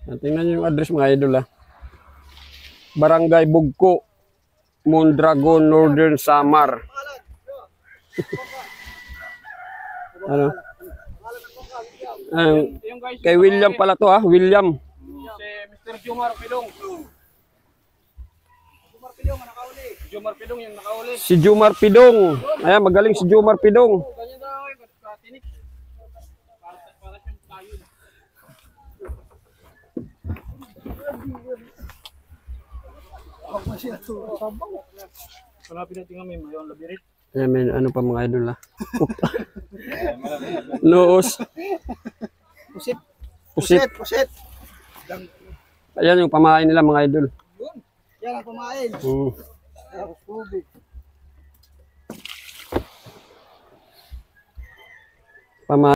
Tingnan nyo yung address mga idol, ha. Barangay Bugko, Mondragon, Northern Samar. Ano? Kay William pala to, ha. William. Si Mr. Jomar Pidong. Jomar Pidong yung nakauli. Si Jomar Pidong. Ayan, magaling si Jomar Pidong. Ganyan na ako katinik. Para siyang tayo. Malapit natin nga may mayroong labirit. Ayan, may ano pa mga idol, ha. Noos. Pusit. Ayan yung pamain nila mga idol. Yan ang kumain. Pamain.